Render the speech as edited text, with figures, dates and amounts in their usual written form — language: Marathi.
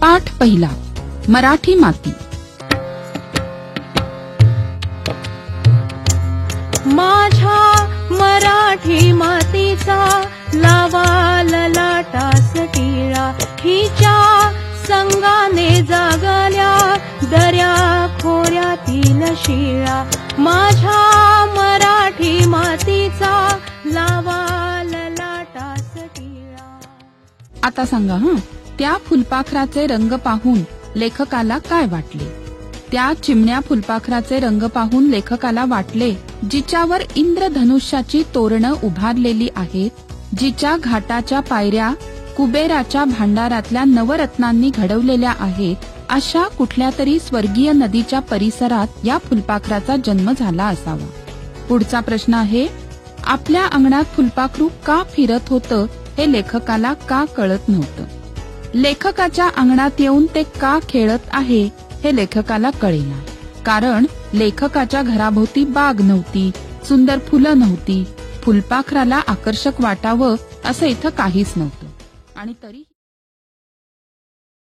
पाठ पहिला. मराठी माती. माझ्या मराठी मातीचा लावा ललाटास टिळा, हिच्या संगाने जागल्या दर्या खोऱ्यातील शिळा. माझ्या मराठी मातीचा लावा ललाटास टिळा. आता सांगा त्या फुलपाखराचे रंग पाहून लेखकाला काय वाटले? त्या चिमण्या फुलपाखराचे रंग पाहून लेखकाला वाटले जिच्यावर इंद्रधनुष्याची तोरणं उभारलेली आहेत, जिच्या घाटाच्या पायऱ्या कुबेराच्या भांडारातल्या नवरत्नांनी घडवलेल्या आहेत, अशा कुठल्या तरी स्वर्गीय नदीच्या परिसरात या फुलपाखराचा जन्म झाला असावा. पुढचा प्रश्न आहे, आपल्या अंगणात फुलपाखरू का फिरत होतं हे लेखकाला का कळत नव्हतं? लेखकाच्या अंगणात येऊन ते का खेळत आहे हे लेखकाला कळेना, कारण लेखकाच्या घराभोवती बाग नव्हती, सुंदर फुलं नव्हती, फुलपाखराला आकर्षक वाटावं असं इथं काहीच नव्हतं. आणि तरी